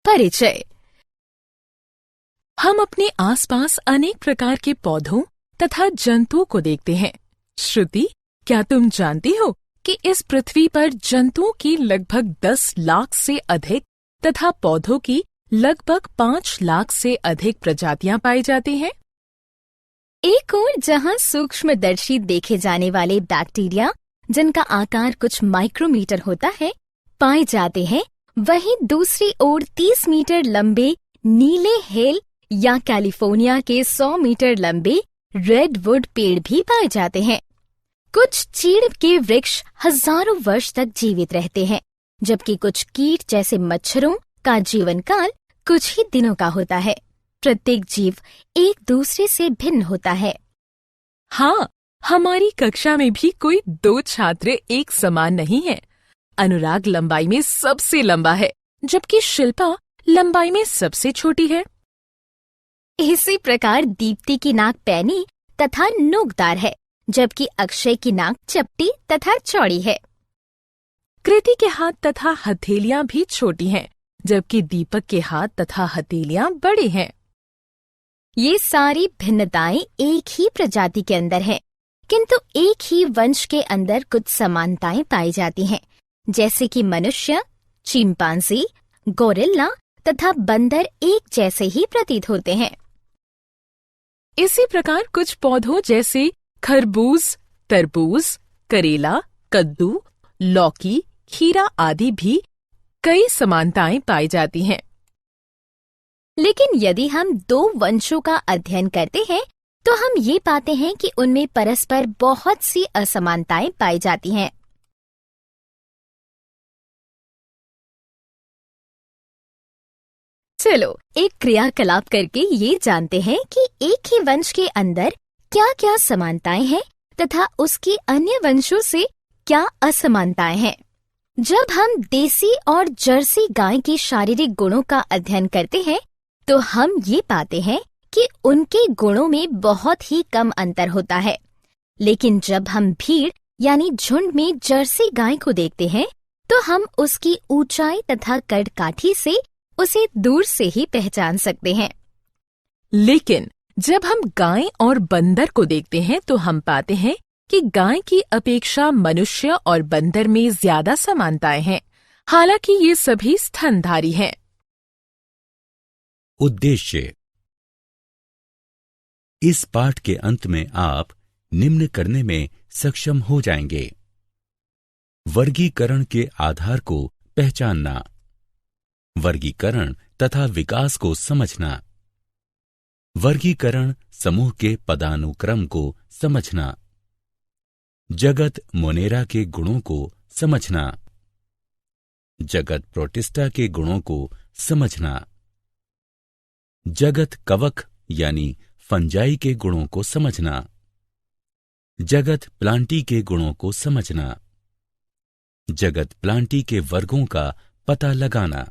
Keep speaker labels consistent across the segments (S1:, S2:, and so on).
S1: परिचय। हम अपने आसपास अनेक प्रकार के पौधों तथा जंतुओं को देखते हैं। श्रुति, क्या तुम जानती हो कि इस पृथ्वी पर जंतुओं की लगभग 10 लाख से अधिक तथा पौधों की लगभग 5 लाख से अधिक प्रजातियां पाई जाती हैं?
S2: एक ओर जहां सूक्ष्मदर्शी देखे जाने वाले बैक्टीरिया, जिनका आकार कुछ माइक्रोमीटर होता है, पाए जाते हैं, वहीं दूसरी ओर 30 मीटर लंबे नीले हेल या कैलिफोर्निया के 100 मीटर लंबे रेडवुड पेड़ भी पाए जाते हैं। कुछ चीड़ के वृक्ष हजारों वर्ष तक जीवित रहते हैं, जबकि कुछ कीट जैसे मच्छरों का जीवन काल कुछ ही दिनों का होता है। प्रत्येक जीव एक दूसरे से भिन्न होता है।
S1: हाँ, हमारी कक्षा में भी कोई 2 छात्र एक समान नहीं है। अनुराग लंबाई में सबसे लंबा है, जबकि शिल्पा लंबाई में सबसे छोटी है।
S2: इसी प्रकार दीप्ति की नाक पैनी तथा नोकदार है, जबकि अक्षय की नाक चपटी तथा चौड़ी है।
S1: कृति के हाथ तथा हथेलियां भी छोटी हैं, जबकि दीपक के हाथ तथा हथेलियां बड़े हैं।
S2: ये सारी भिन्नताएं एक ही प्रजाति के अंदर हैं, किंतु एक ही वंश के अंदर कुछ समानताएं पाई जाती हैं, जैसे कि मनुष्य, चिंपांजी, गोरिल्ला तथा बंदर एक जैसे ही प्रतीत होते हैं।
S1: इसी प्रकार कुछ पौधों जैसे खरबूज, तरबूज, करेला, कद्दू, लौकी, खीरा आदि भी कई समानताएं पाई जाती हैं।
S2: लेकिन यदि हम 2 वंशों का अध्ययन करते हैं, तो हम ये पाते हैं कि उनमें परस्पर बहुत सी असमानताएं पाई जाती हैं। चलो एक क्रियाकलाप करके ये जानते हैं कि एक ही वंश के अंदर क्या-क्या समानताएं हैं तथा उसके अन्य वंशों से क्या असमानताएं हैं। जब हम देसी और जर्सी गाय के शारीरिक गुणों का अध्ययन करते हैं, तो हम ये पाते हैं कि उनके गुणों में बहुत ही कम अंतर होता है। लेकिन जब हम भीड़ यानी झुंड में जर्सी गाय को देखते हैं, तो हम उसकी ऊंचाई तथा कदकाठी से उसे दूर से ही पहचान सकते हैं।
S1: लेकिन जब हम गाय और बंदर को देखते हैं, तो हम पाते हैं कि गाय की अपेक्षा मनुष्य और बंदर में ज्यादा समानताएं हैं, हालांकि ये सभी स्तनधारी हैं।
S3: उद्देश्य। इस पाठ के अंत में आप निम्न करने में सक्षम हो जाएंगे: वर्गीकरण के आधार को पहचानना, वर्गीकरण तथा विकास को समझना, वर्गीकरण समूह के पदानुक्रम को समझना, जगत मोनेरा के गुणों को समझना, जगत प्रोटिस्टा के गुणों को समझना, जगत कवक यानी फंजाई के गुणों को समझना, जगत प्लांटी के गुणों को समझना, जगत प्लांटी के वर्गों का पता लगाना।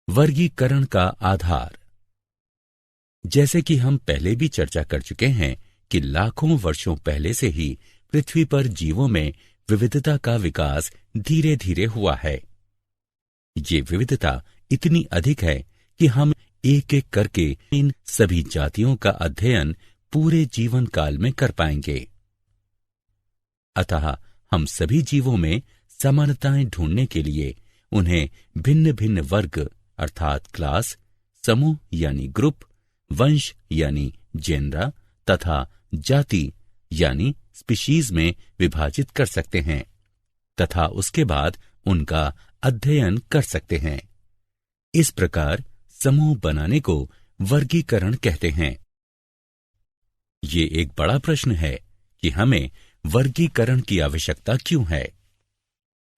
S3: वर्गीकरण का आधार। जैसे कि हम पहले भी चर्चा कर चुके हैं कि लाखों वर्षों पहले से ही पृथ्वी पर जीवों में विविधता का विकास धीरे धीरे हुआ है। ये विविधता इतनी अधिक है कि हम एक एक करके इन सभी जातियों का अध्ययन पूरे जीवन काल में कर पाएंगे। अतः हम सभी जीवों में समानताएं ढूंढने के लिए उन्हें भिन्न भिन्न वर्ग अर्थात क्लास, समूह यानी ग्रुप, वंश यानी जेनरा तथा जाति यानी स्पीशीज में विभाजित कर सकते हैं तथा उसके बाद उनका अध्ययन कर सकते हैं। इस प्रकार समूह बनाने को वर्गीकरण कहते हैं। ये एक बड़ा प्रश्न है कि हमें वर्गीकरण की आवश्यकता क्यों है।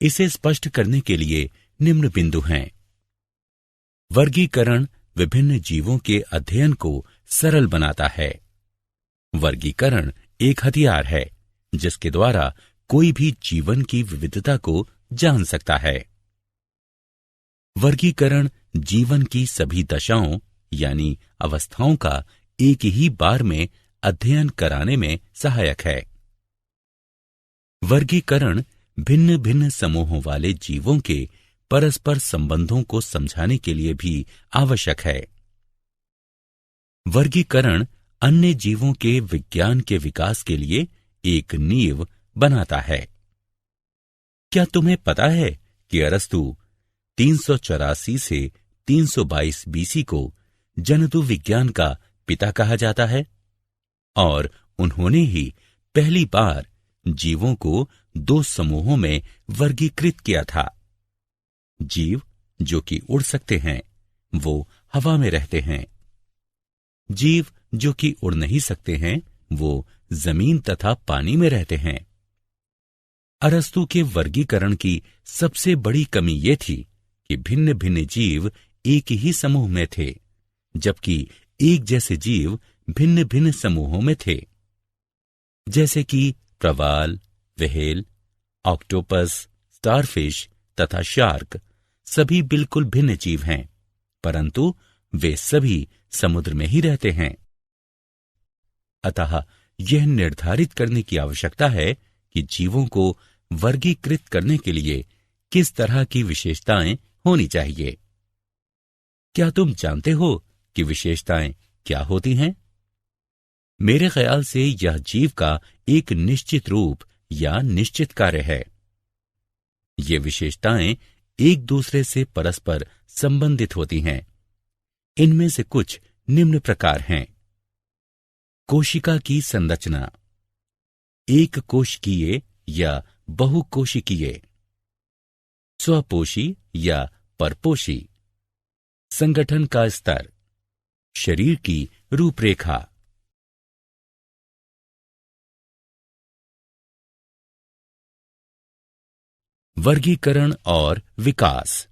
S3: इसे स्पष्ट करने के लिए निम्न बिंदु हैं। वर्गीकरण विभिन्न जीवों के अध्ययन को सरल बनाता है। वर्गीकरण एक हथियार है जिसके द्वारा कोई भी जीवन की विविधता को जान सकता है। वर्गीकरण जीवन की सभी दशाओं यानी अवस्थाओं का एक ही बार में अध्ययन कराने में सहायक है। वर्गीकरण भिन्न भिन्न समूहों वाले जीवों के परस्पर संबंधों को समझाने के लिए भी आवश्यक है। वर्गीकरण अन्य जीवों के विज्ञान के विकास के लिए एक नींव बनाता है। क्या तुम्हें पता है कि अरस्तु 384 से 322 बीसी को जंतु विज्ञान का पिता कहा जाता है और उन्होंने ही पहली बार जीवों को 2 समूहों में वर्गीकृत किया था। जीव जो कि उड़ सकते हैं वो हवा में रहते हैं, जीव जो कि उड़ नहीं सकते हैं वो जमीन तथा पानी में रहते हैं। अरस्तु के वर्गीकरण की सबसे बड़ी कमी ये थी कि भिन्न भिन्न जीव एक ही समूह में थे, जबकि एक जैसे जीव भिन्न भिन्न समूहों में थे। जैसे कि प्रवाल, व्हेल, ऑक्टोपस, स्टारफिश तथा शार्क सभी बिल्कुल भिन्न जीव हैं, परंतु वे सभी समुद्र में ही रहते हैं। अतः यह निर्धारित करने की आवश्यकता है कि जीवों को वर्गीकृत करने के लिए किस तरह की विशेषताएं होनी चाहिए। क्या तुम जानते हो कि विशेषताएं क्या होती हैं? मेरे ख्याल से यह जीव का एक निश्चित रूप या निश्चित कार्य है। ये विशेषताएं एक दूसरे से परस्पर संबंधित होती हैं। इनमें से कुछ निम्न प्रकार हैं। कोशिका की संरचना, एक कोशिकीय या बहुकोशिकीय, स्वपोषी या परपोषी, संगठन का स्तर, शरीर की रूपरेखा। वर्गीकरण और विकास।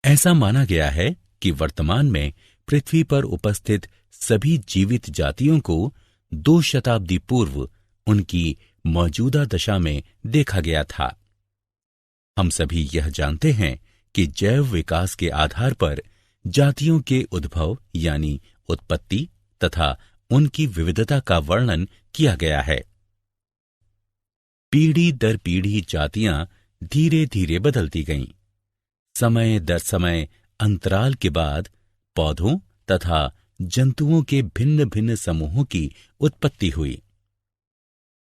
S3: ऐसा माना गया है कि वर्तमान में पृथ्वी पर उपस्थित सभी जीवित जातियों को 2 शताब्दी पूर्व उनकी मौजूदा दशा में देखा गया था। हम सभी यह जानते हैं कि जैव विकास के आधार पर जातियों के उद्भव यानी उत्पत्ति तथा उनकी विविधता का वर्णन किया गया है। पीढ़ी दर पीढ़ी जातियां धीरे धीरे बदलती गईं। समय दर समय अंतराल के बाद पौधों तथा जंतुओं के भिन्न भिन्न समूहों की उत्पत्ति हुई।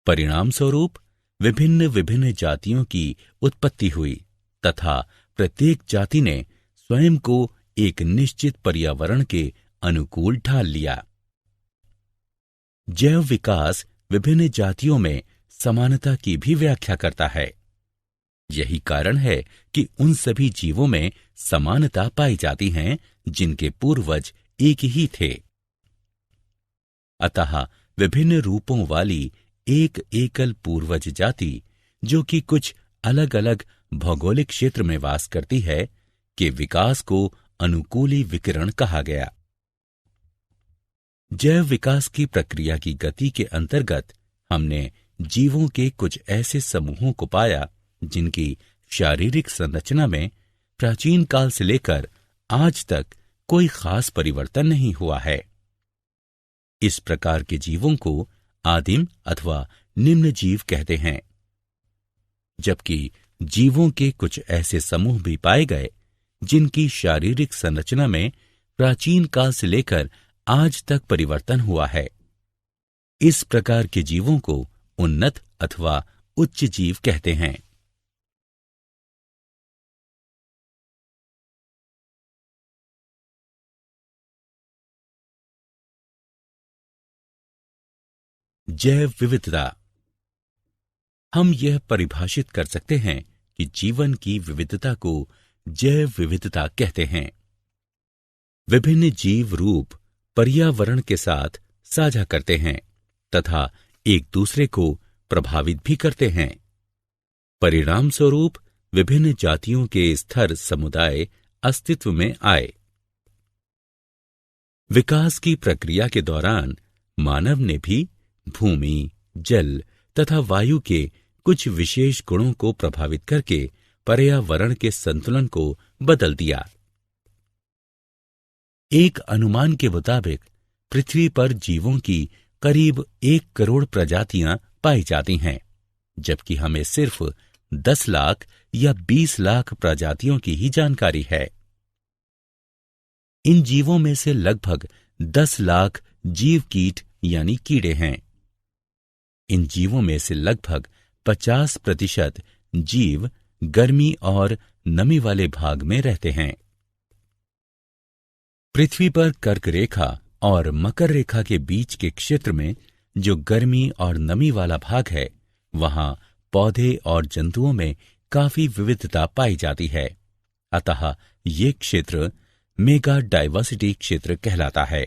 S3: परिणाम स्वरूप विभिन्न विभिन्न जातियों की उत्पत्ति हुई तथा प्रत्येक जाति ने स्वयं को एक निश्चित पर्यावरण के अनुकूल ढाल लिया। जैव विकास विभिन्न जातियों में समानता की भी व्याख्या करता है। यही कारण है कि उन सभी जीवों में समानता पाई जाती हैं जिनके पूर्वज एक ही थे। अतः विभिन्न रूपों वाली एक एकल पूर्वज जाति जो कि कुछ अलग अलग भौगोलिक क्षेत्र में वास करती है के विकास को अनुकूली विकिरण कहा गया। जैव विकास की प्रक्रिया की गति के अंतर्गत हमने जीवों के कुछ ऐसे समूहों को पाया जिनकी शारीरिक संरचना में प्राचीन काल से लेकर आज तक कोई खास परिवर्तन नहीं हुआ है। इस प्रकार के जीवों को आदिम अथवा निम्न जीव कहते हैं, जबकि जीवों के कुछ ऐसे समूह भी पाए गए जिनकी शारीरिक संरचना में प्राचीन काल से लेकर आज तक परिवर्तन हुआ है। इस प्रकार के जीवों को उन्नत अथवा उच्च जीव कहते हैं। जैव विविधता। हम यह परिभाषित कर सकते हैं कि जीवन की विविधता को जैव विविधता कहते हैं। विभिन्न जीव रूप पर्यावरण के साथ साझा करते हैं तथा एक दूसरे को प्रभावित भी करते हैं। परिणाम स्वरूप विभिन्न जातियों के स्तर समुदाय अस्तित्व में आए। विकास की प्रक्रिया के दौरान मानव ने भी भूमि, जल तथा वायु के कुछ विशेष गुणों को प्रभावित करके पर्यावरण के संतुलन को बदल दिया। एक अनुमान के मुताबिक पृथ्वी पर जीवों की करीब 1 करोड़ प्रजातियां पाई जाती हैं, जबकि हमें सिर्फ 10 लाख या 20 लाख प्रजातियों की ही जानकारी है। इन जीवों में से लगभग 10 लाख जीव कीट यानी कीड़े हैं। इन जीवों में से लगभग 50% जीव गर्मी और नमी वाले भाग में रहते हैं। पृथ्वी पर कर्क रेखा और मकर रेखा के बीच के क्षेत्र में जो गर्मी और नमी वाला भाग है, वहां पौधे और जंतुओं में काफी विविधता पाई जाती है। अतः ये क्षेत्र मेगा डाइवर्सिटी क्षेत्र कहलाता है।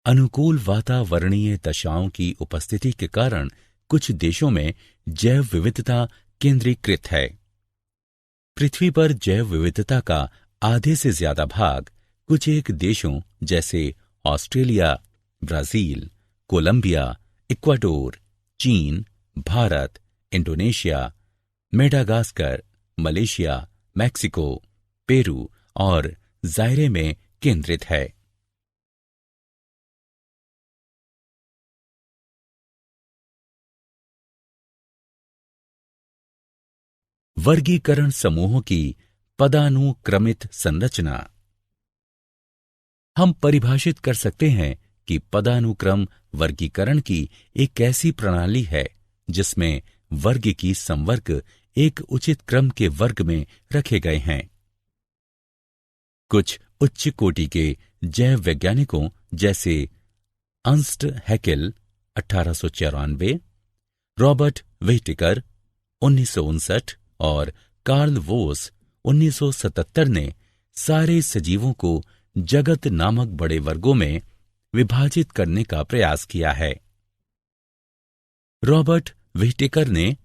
S3: अनुकूल वातावरणीय दशाओं की उपस्थिति के कारण कुछ देशों में जैव विविधता केंद्रीकृत है। पृथ्वी पर जैव विविधता का आधे से ज्यादा भाग कुछ एक देशों जैसे ऑस्ट्रेलिया, ब्राजील, कोलंबिया, इक्वाडोर, चीन, Bharat, Indonesia, Madagascar, Malaysia, Mexico, Peru और जायरे में केंद्रित है। वर्गीकरण समूहों की पदानुक्रमित संरचना। हम परिभाषित कर सकते हैं कि पदानुक्रम वर्गीकरण की एक ऐसी प्रणाली है जिसमें वर्ग की संवर्ग एक उचित क्रम के वर्ग में रखे गए हैं। कुछ उच्च कोटि के जैव वैज्ञानिकों जैसे अर्न्स्ट हैकेल 1894, रॉबर्ट व्हिटेकर 1959 और कार्ल वोस 1977 ने सारे सजीवों को जगत नामक बड़े वर्गों में विभाजित करने का प्रयास किया है। रॉबर्ट व्हिटेकर ने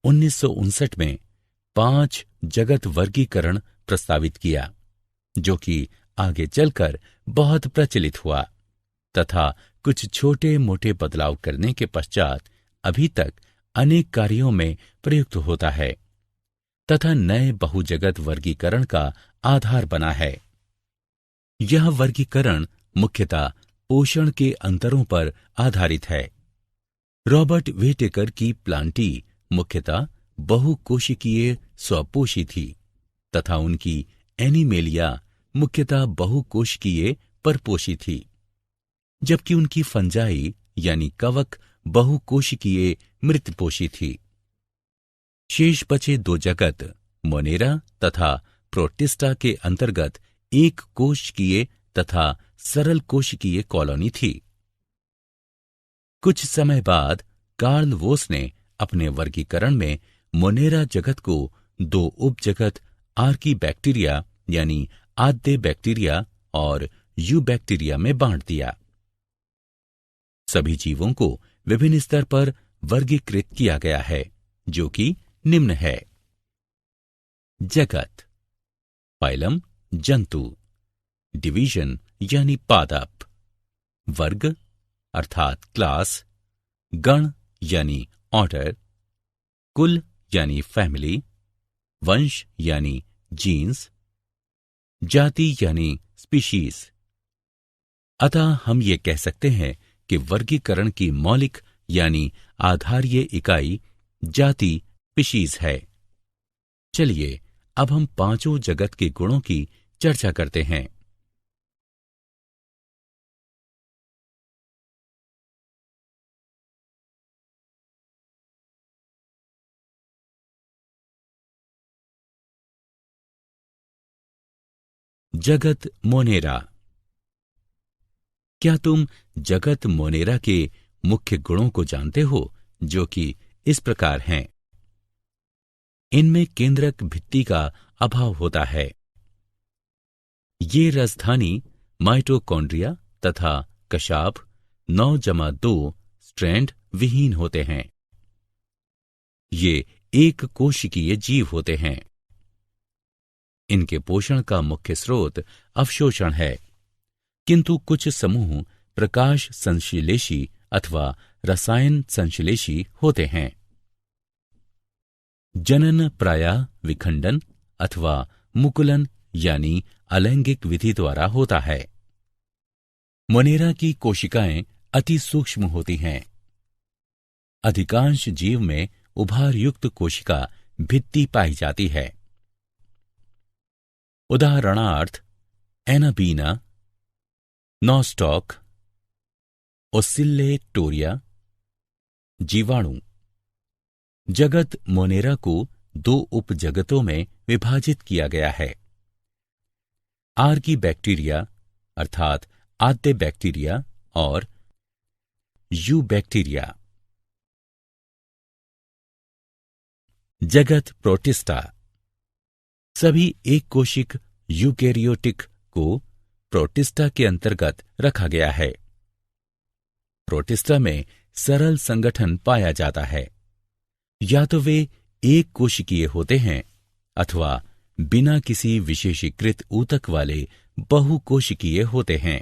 S3: 1959 में 5 जगत वर्गीकरण प्रस्तावित किया, जो कि आगे चलकर बहुत प्रचलित हुआ तथा कुछ छोटे मोटे बदलाव करने के पश्चात अभी तक अनेक कार्यों में प्रयुक्त होता है तथा नए बहुजगत वर्गीकरण का आधार बना है। यह वर्गीकरण मुख्यतः पोषण के अंतरों पर आधारित है। रॉबर्ट व्हिटेकर की प्लांटी मुख्यतः बहुकोशिकीय स्वपोषी थी तथा उनकी एनिमेलिया मुख्यतः बहुकोशिकीय परपोषी थी, जबकि उनकी फंजाई यानी कवक बहुकोशिकीय मृतपोषी थी। शेष बचे 2 जगत मोनेरा तथा प्रोटिस्टा के अंतर्गत एक कोशिकीय तथा सरल कोशिकीय कॉलोनी थी। कुछ समय बाद कार्ल वोस ने अपने वर्गीकरण में मोनेरा जगत को 2 उपजगत आर्कीबैक्टीरिया यानी आद्य बैक्टीरिया और यूबैक्टीरिया में बांट दिया। सभी जीवों को विभिन्न स्तर पर वर्गीकृत किया गया है, जो कि निम्न है। जगत, फाइलम जंतु, डिवीजन यानी पादप, वर्ग अर्थात क्लास, गण यानी ऑर्डर, कुल यानी फैमिली, वंश यानी जीन्स, जाति यानी स्पीशीज। अतः हम ये कह सकते हैं कि वर्गीकरण की मौलिक यानी आधारीय इकाई जाति स्पीशीज है। चलिए अब हम 5 जगत के गुणों की चर्चा करते हैं। जगत मोनेरा। क्या तुम जगत मोनेरा के मुख्य गुणों को जानते हो, जो कि इस प्रकार हैं? इनमें केंद्रक भित्ति का अभाव होता है। ये राजधानी माइटोकॉन्ड्रिया तथा कशाभ 9-2 स्ट्रैंड विहीन होते हैं। ये एक कोशिकीय जीव होते हैं। इनके पोषण का मुख्य स्रोत अवशोषण है, किंतु कुछ समूह प्रकाश संश्लेषी अथवा रसायन संश्लेषी होते हैं। जनन प्रायः विखंडन अथवा मुकुलन यानी अलैंगिक विधि द्वारा होता है। मोनेरा की कोशिकाएं अति सूक्ष्म होती हैं। अधिकांश जीव में उभार युक्त कोशिका भित्ति पाई जाती है। उदाहरणार्थ एनाबीना, नॉस्टॉक, ओसिल्लेटोरिया। जीवाणु। जगत मोनेरा को 2 उपजगतों में विभाजित किया गया है। आर्कीबैक्टीरिया अर्थात आद्य बैक्टीरिया और यूबैक्टीरिया। जगत प्रोटिस्टा। सभी एक कोशिक यूकेरियोटिक को प्रोटिस्टा के अंतर्गत रखा गया है। प्रोटिस्टा में सरल संगठन पाया जाता है। या तो वे एक कोशिकीय होते हैं अथवा बिना किसी विशेषीकृत ऊतक वाले बहुकोशिकीय होते हैं।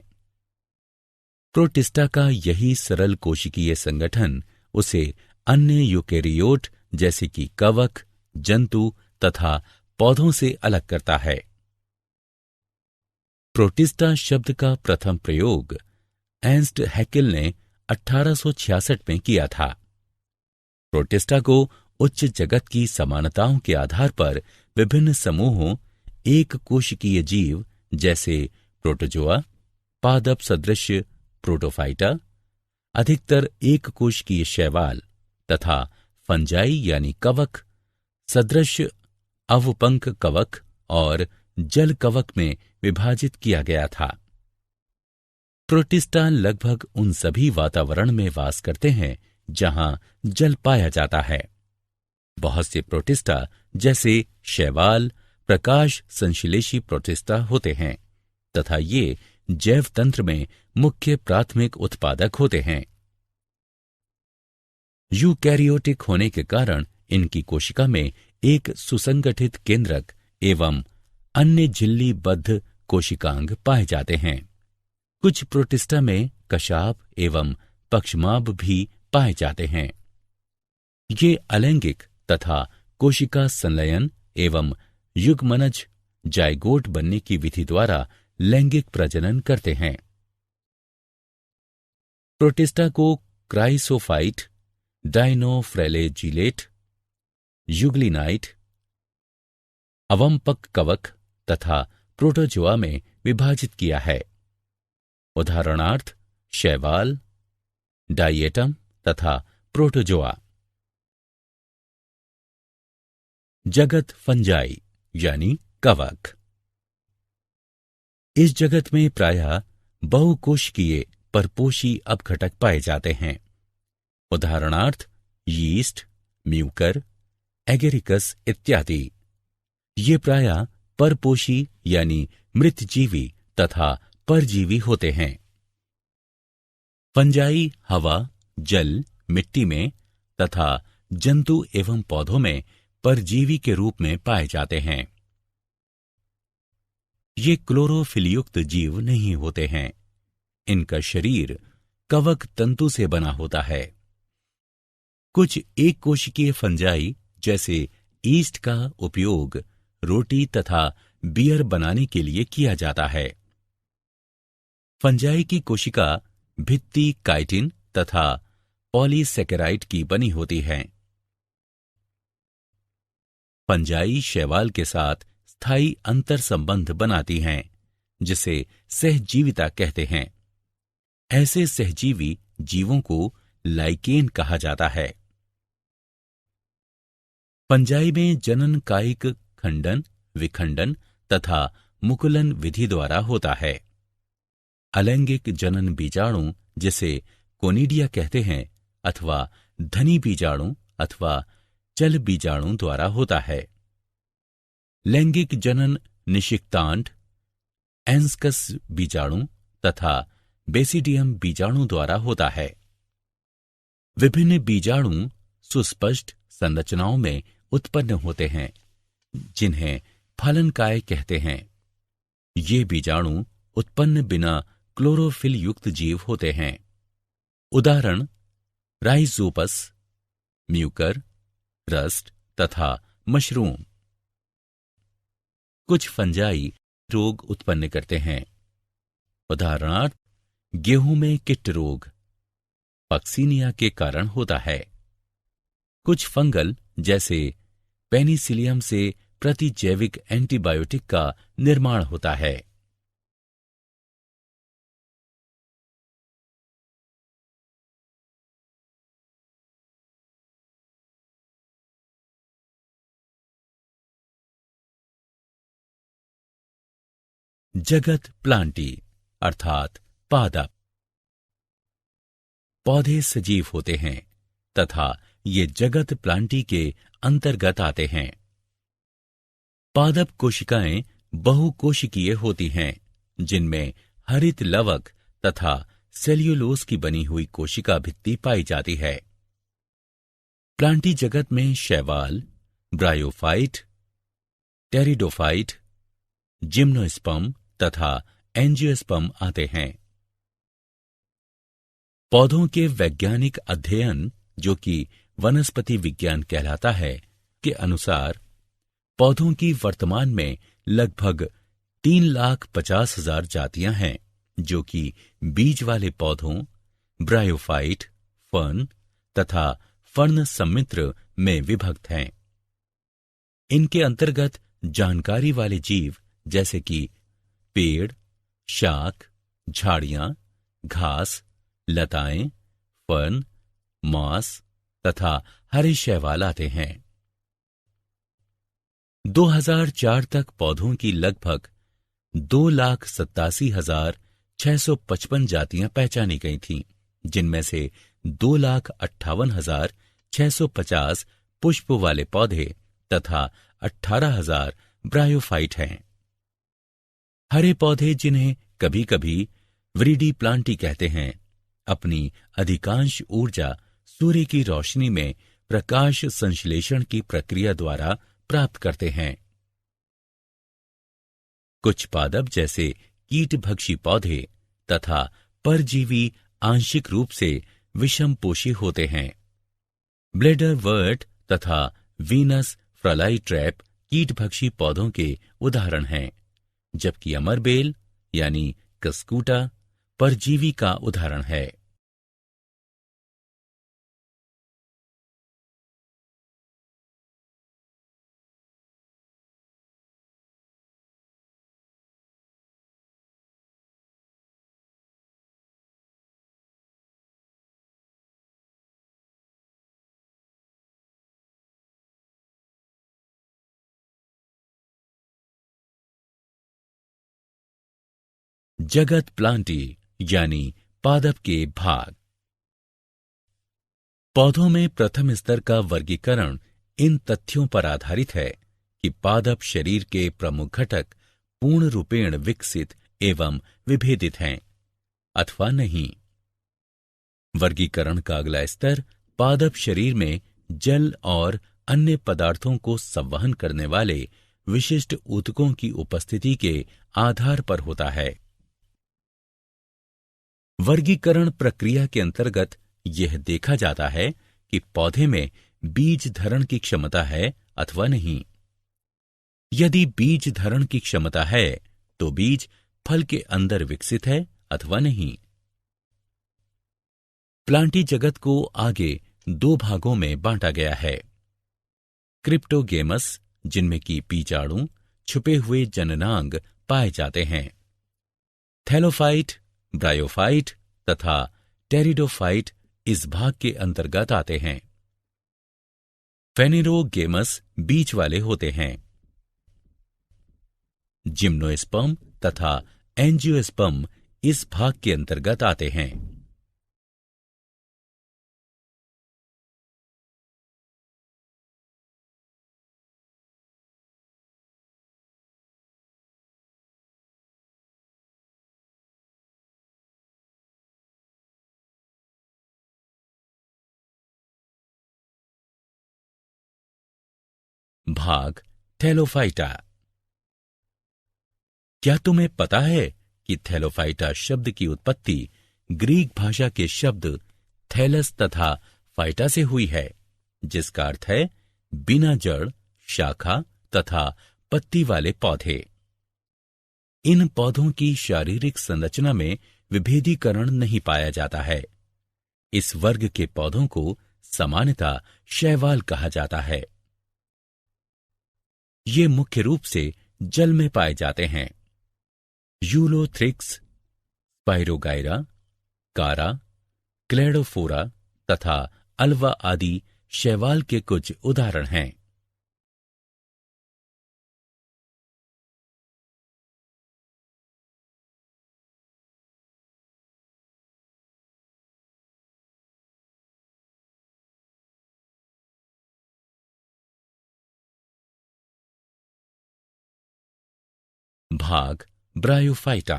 S3: प्रोटिस्टा का यही सरल कोशिकीय संगठन उसे अन्य यूकेरियोट जैसे कि कवक, जंतु तथा पौधों से अलग करता है। प्रोटिस्टा शब्द का प्रथम प्रयोग एर्नस्ट हैकेल ने 1866 में किया था। प्रोटिस्टा को उच्च जगत की समानताओं के आधार पर विभिन्न समूहों एक कोशिकीय जीव जैसे प्रोटोजोआ, पादप सदृश प्रोटोफाइटा, अधिकतर एक कोशिकीय शैवाल तथा फंजाई यानी कवक सदृश अवपंक कवक और जल कवक में विभाजित किया गया था। प्रोटिस्टा लगभग उन सभी वातावरण में वास करते हैं जहां जल पाया जाता है। बहुत से प्रोटिस्टा जैसे शैवाल प्रकाश संश्लेषी प्रोटिस्टा होते हैं तथा ये जैव तंत्र में मुख्य प्राथमिक उत्पादक होते हैं। यूकैरियोटिक होने के कारण इनकी कोशिका में एक सुसंगठित केंद्रक एवं अन्य झिल्लीबद्ध कोशिकांग पाए जाते हैं। कुछ प्रोटिस्टा में कशाप एवं पक्षमाभ भी पाए जाते हैं। ये अलैंगिक तथा कोशिका संलयन एवं युग्मनज जाइगोट बनने की विधि द्वारा लैंगिक प्रजनन करते हैं। प्रोटिस्टा को क्राइसोफाइट, डाइनोफ्रेलेजिलेट, यूग्लिनाइट, अवंपक कवक तथा प्रोटोजोआ में विभाजित किया है। उदाहरणार्थ शैवाल, डाइएटम तथा प्रोटोजोआ। जगत फंजाई यानी कवक। इस जगत में प्रायः बहुकोशिकीय परपोषी अपघटक पाए जाते हैं। उदाहरणार्थ यीस्ट, म्यूकर, एगेरिकस इत्यादि। ये प्रायः परपोषी यानी मृतजीवी तथा परजीवी होते हैं। फंजाई हवा, जल, मिट्टी में तथा जंतु एवं पौधों में परजीवी के रूप में पाए जाते हैं। ये क्लोरोफिल युक्त जीव नहीं होते हैं। इनका शरीर कवक तंतु से बना होता है। कुछ एक कोशिकीय फंजाई जैसे ईस्ट का उपयोग रोटी तथा बियर बनाने के लिए किया जाता है। फंजाई की कोशिका भित्ति काइटिन तथा पॉलीसेकेराइड की बनी होती है। फंजाई शैवाल के साथ स्थायी अंतर संबंध बनाती हैं, जिसे सहजीविता कहते हैं। ऐसे सहजीवी जीवों को लाइकेन कहा जाता है। फंजाई में जनन कायिक खंडन, विखंडन तथा मुकुलन विधि द्वारा होता है। अलैंगिक जनन बीजाणु जिसे कोनिडिया कहते हैं अथवा धनी बीजाणु अथवा चल बीजाणु द्वारा होता है। लैंगिक जनन निषिक्तांड, एंस्कस बीजाणु तथा बेसिडियम बीजाणु द्वारा होता है। विभिन्न बीजाणु सुस्पष्ट संरचनाओं में उत्पन्न होते हैं, जिन्हें फलनकाय कहते हैं। ये बीजाणु उत्पन्न बिना क्लोरोफिल युक्त जीव होते हैं। उदाहरण राइजोपस, म्यूकर, रस्ट तथा मशरूम। कुछ फंजाई रोग उत्पन्न करते हैं। उदाहरणार्थ गेहूं में किट रोग पक्सीनिया के कारण होता है। कुछ फंगल जैसे पेनिसिलियम से प्रतिजैविक एंटीबायोटिक का निर्माण होता है। जगत प्लांटी अर्थात पादप। पौधे सजीव होते हैं तथा ये जगत प्लांटी के अंतर्गत आते हैं। पादप कोशिकाएं बहुकोशिकीय होती हैं, जिनमें हरित लवक तथा सेल्यूलोज की बनी हुई कोशिका भित्ति पाई जाती है। प्लांटी जगत में शैवाल, ब्रायोफाइट, टेरिडोफाइट, जिम्नोस्पर्म तथा एंजियोस्पर्म आते हैं। पौधों के वैज्ञानिक अध्ययन, जो कि वनस्पति विज्ञान कहलाता है, के अनुसार पौधों की वर्तमान में लगभग 3,50,000 जातियां हैं, जो कि बीज वाले पौधों, ब्रायोफाइट, फर्न तथा फर्न सम्मिश्र में विभक्त हैं। इनके अंतर्गत जानकारी वाले जीव जैसे कि पेड़, शाक, झाड़ियां, घास, लताएं, फर्न, मॉस तथा हरे शैवाल आते हैं। 2004 तक पौधों की लगभग 2,87,655 जातियां पहचानी गई थीं, जिनमें से 2,58,650 पुष्प वाले पौधे तथा 18,000 ब्रायोफाइट हैं। हरे पौधे, जिन्हें कभी कभी व्रिडी प्लांटी कहते हैं, अपनी अधिकांश ऊर्जा सूर्य की रोशनी में प्रकाश संश्लेषण की प्रक्रिया द्वारा प्राप्त करते हैं। कुछ पादप जैसे कीटभक्षी पौधे तथा परजीवी आंशिक रूप से विषमपोषी होते हैं। ब्लेडर वर्ट तथा वीनस फ्लाई ट्रैप कीटभक्षी पौधों के उदाहरण हैं, जबकि अमरबेल यानी कस्कूटा परजीवी का उदाहरण है। जगत प्लांटी यानी पादप के भाग। पौधों में प्रथम स्तर का वर्गीकरण इन तथ्यों पर आधारित है कि पादप शरीर के प्रमुख घटक पूर्ण रूपेण विकसित एवं विभेदित हैं अथवा नहीं। वर्गीकरण का अगला स्तर पादप शरीर में जल और अन्य पदार्थों को संवहन करने वाले विशिष्ट ऊतकों की उपस्थिति के आधार पर होता है। वर्गीकरण प्रक्रिया के अंतर्गत यह देखा जाता है कि पौधे में बीज धारण की क्षमता है अथवा नहीं। यदि बीज धारण की क्षमता है तो बीज फल के अंदर विकसित है अथवा नहीं। प्लांटी जगत को आगे दो भागों में बांटा गया है। क्रिप्टोगेमस, जिनमें की बीजाणु, छुपे हुए जननांग पाए जाते हैं। थैलोफाइट, ब्रायोफाइट तथा टेरिडोफाइट इस भाग के अंतर्गत आते हैं। फेनेरोगेमस बीज वाले होते हैं। जिम्नोस्पर्म तथा एंजियोस्पर्म इस भाग के अंतर्गत आते हैं। भाग थैलोफाइटा। क्या तुम्हें पता है कि थैलोफाइटा शब्द की उत्पत्ति ग्रीक भाषा के शब्द थैलस तथा फाइटा से हुई है, जिसका अर्थ है बिना जड़, शाखा तथा पत्ती वाले पौधे। इन पौधों की शारीरिक संरचना में विभेदीकरण नहीं पाया जाता है। इस वर्ग के पौधों को सामान्यतः शैवाल कहा जाता है। ये मुख्य रूप से जल में पाए जाते हैं। यूलोथ्रिक्स, स्पाइरोगाइरा, कारा, क्लेडोफोरा तथा अल्वा आदि शैवाल के कुछ उदाहरण हैं। भाग ब्रायोफाइटा।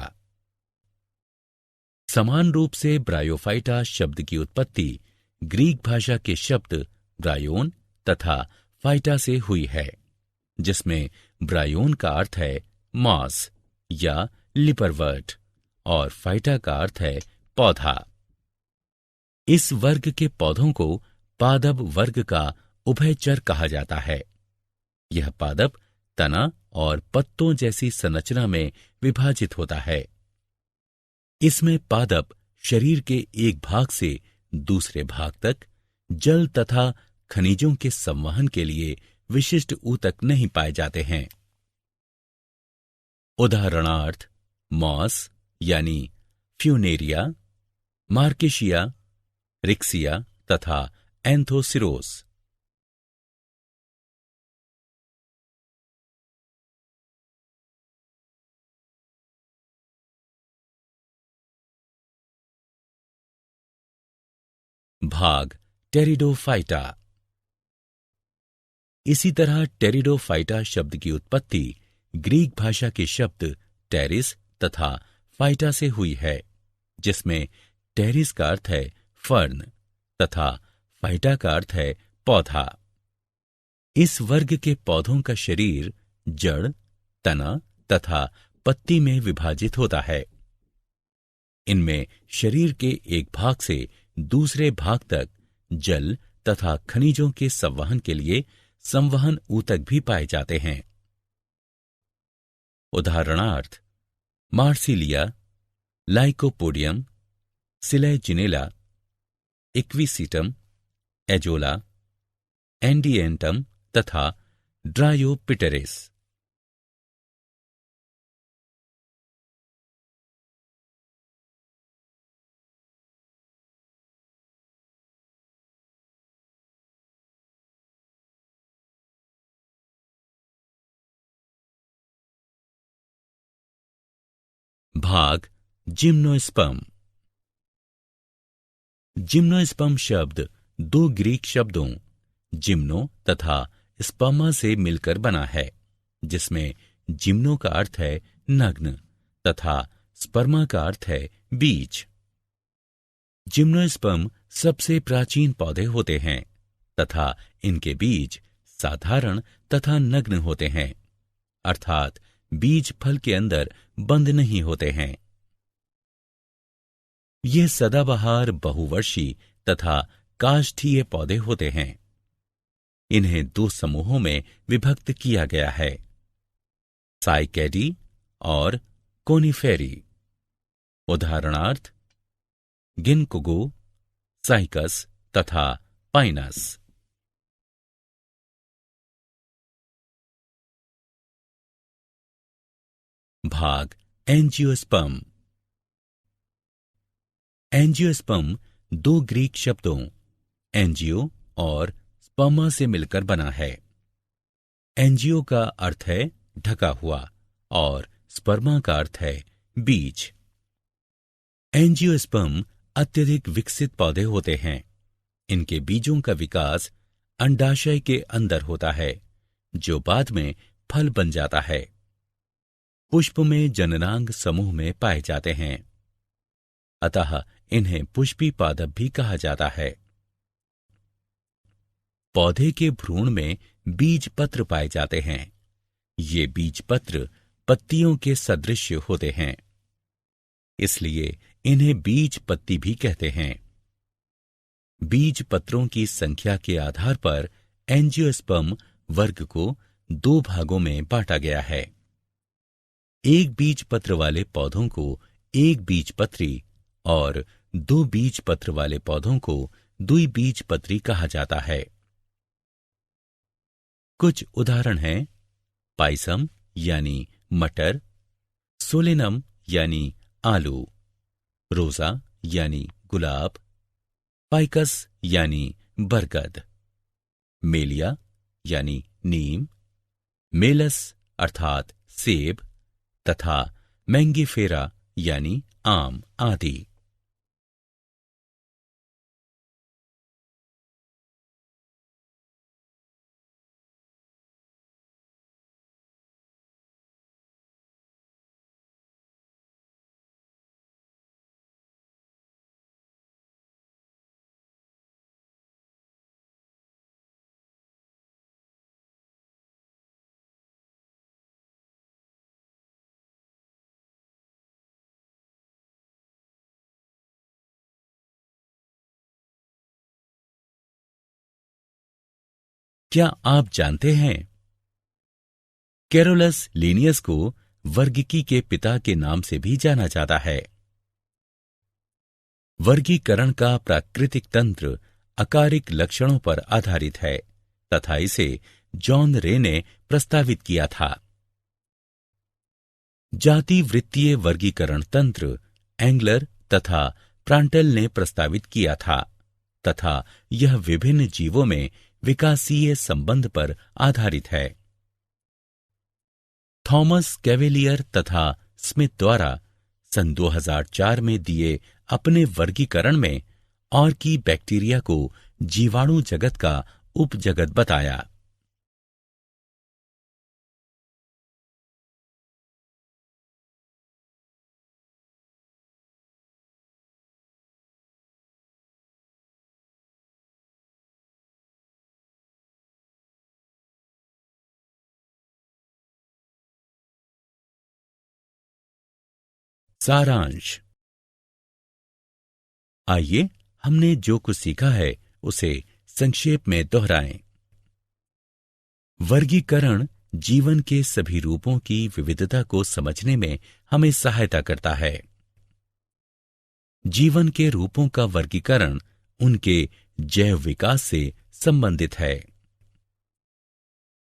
S3: समान रूप से ब्रायोफाइटा शब्द की उत्पत्ति ग्रीक भाषा के शब्द ब्रायोन तथा फाइटा से हुई है, जिसमें ब्रायोन का अर्थ है मॉस या लिपरवर्ट और फाइटा का अर्थ है पौधा। इस वर्ग के पौधों को पादप वर्ग का उभयचर कहा जाता है। यह पादप तना और पत्तों जैसी संरचना में विभाजित होता है। इसमें पादप शरीर के एक भाग से दूसरे भाग तक जल तथा खनिजों के संवहन के लिए विशिष्ट ऊतक नहीं पाए जाते हैं। उदाहरणार्थ मॉस यानी फ्यूनेरिया, मार्केशिया, रिक्सिया तथा एंथोसिरोस। भाग टेरिडोफाइटा। इसी तरह टेरिडोफाइटा शब्द की उत्पत्ति ग्रीक भाषा के शब्द टेरिस तथा फाइटा से हुई है, जिसमें टेरिस का अर्थ है फर्न तथा फाइटा का अर्थ है पौधा। इस वर्ग के पौधों का शरीर जड़, तना तथा पत्ती में विभाजित होता है। इनमें शरीर के एक भाग से दूसरे भाग तक जल तथा खनिजों के संवहन के लिए संवहन ऊतक भी पाए जाते हैं। उदाहरणार्थ Marsilea, Lycopodium, Selaginella, Equisetum, Azolla, Adiantum तथा ड्रायोपिटेरिस। भाग जिम्नोस्पर्म। जिम्नोस्पर्म शब्द दो ग्रीक शब्दों जिम्नो तथा स्पर्मा से मिलकर बना है, जिसमें जिम्नो का अर्थ है नग्न तथा स्पर्मा का अर्थ है बीज। जिम्नोस्पर्म सबसे प्राचीन पौधे होते हैं तथा इनके बीज साधारण तथा नग्न होते हैं, अर्थात बीज फल के अंदर बंद नहीं होते हैं। ये सदाबहार, बहुवर्षी तथा काष्ठीय पौधे होते हैं। इन्हें दो समूहों में विभक्त किया गया है, साइकेडी और कोनिफेरी। उदाहरणार्थ गिनकोगो, साइकस तथा पाइनस। भाग एंजियोस्पर्म। एंजियोस्पर्म दो ग्रीक शब्दों एंजियो और स्पर्मा से मिलकर बना है। एंजियो का अर्थ है ढका हुआ और स्पर्मा का अर्थ है बीज। एंजियोस्पर्म अत्यधिक विकसित पौधे होते हैं। इनके बीजों का विकास अंडाशय के अंदर होता है, जो बाद में फल बन जाता है। पुष्प में जननांग समूह में पाए जाते हैं, अतः इन्हें पुष्पी पादप भी कहा जाता है। पौधे के भ्रूण में बीज पत्र पाए जाते हैं। ये बीज पत्र पत्तियों के सदृश होते हैं, इसलिए इन्हें बीज पत्ती भी कहते हैं। बीज पत्रों की संख्या के आधार पर एंजियोस्पर्म वर्ग को दो भागों में बांटा गया है। एक बीज पत्र वाले पौधों को एक बीज पत्री और दो बीज पत्र वाले पौधों को द्विबीजपत्री कहा जाता है। कुछ उदाहरण हैं पाइसम यानी मटर, सोलेनम यानी आलू, रोजा यानी गुलाब, फाइकस यानी बरगद, मेलिया यानी नीम, मेलस अर्थात सेब तथा मैंगीफेरा यानी आम आदि। क्या आप जानते हैं कैरोलस लिनियस को वर्गीकी के पिता के नाम से भी जाना जाता है। वर्गीकरण का प्राकृतिक तंत्र अकारिक लक्षणों पर आधारित है तथा इसे जॉन रे ने प्रस्तावित किया था। जाति वृत्तीय वर्गीकरण तंत्र एंगलर तथा प्रांटल ने प्रस्तावित किया था तथा यह विभिन्न जीवों में विकासीय संबंध पर आधारित है। थॉमस कैवेलियर तथा स्मिथ द्वारा सन 2004 में दिए अपने वर्गीकरण में ऑर्की बैक्टीरिया को जीवाणु जगत का उपजगत बताया। सारांश। आइए हमने जो कुछ सीखा है उसे संक्षेप में दोहराएं। वर्गीकरण जीवन के सभी रूपों की विविधता को समझने में हमें सहायता करता है। जीवन के रूपों का वर्गीकरण उनके जैव विकास से संबंधित है।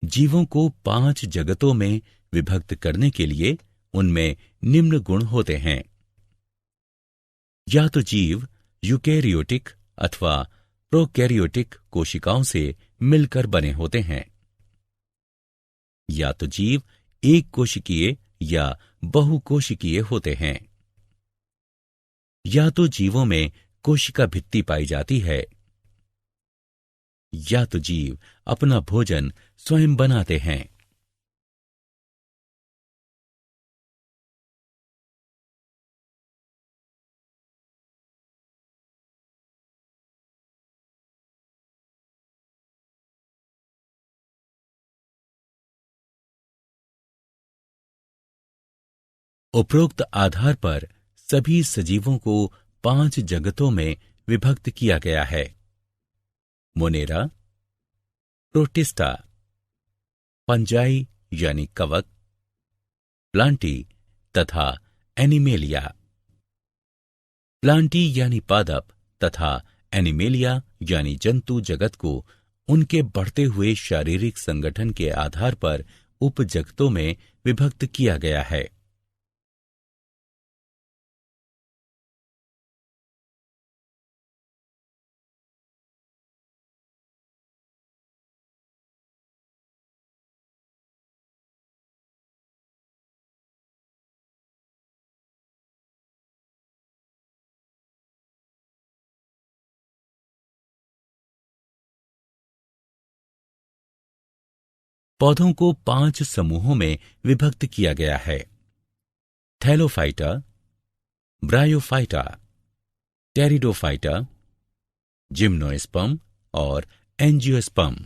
S3: जीवों को 5 जगतों में विभक्त करने के लिए उनमें निम्न गुण होते हैं। या तो जीव यूकेरियोटिक अथवा प्रोकैरियोटिक कोशिकाओं से मिलकर बने होते हैं, या तो जीव एक कोशिकीय या बहुकोशिकीय होते हैं, या तो जीवों में कोशिका भित्ति पाई जाती है, या तो जीव अपना भोजन स्वयं बनाते हैं। उपरोक्त आधार पर सभी सजीवों को 5 जगतों में विभक्त किया गया है। मोनेरा, प्रोटिस्टा, फंजाई यानी कवक, प्लांटी तथा एनिमेलिया। प्लांटी यानी पादप तथा एनिमेलिया यानी जंतु जगत को उनके बढ़ते हुए शारीरिक संगठन के आधार पर उपजगतों में विभक्त किया गया है। पौधों को 5 समूहों में विभक्त किया गया है। थैलोफाइटा, ब्रायोफाइटा, टेरिडोफाइटा, जिम्नोस्पर्म और एंजियोस्पर्म।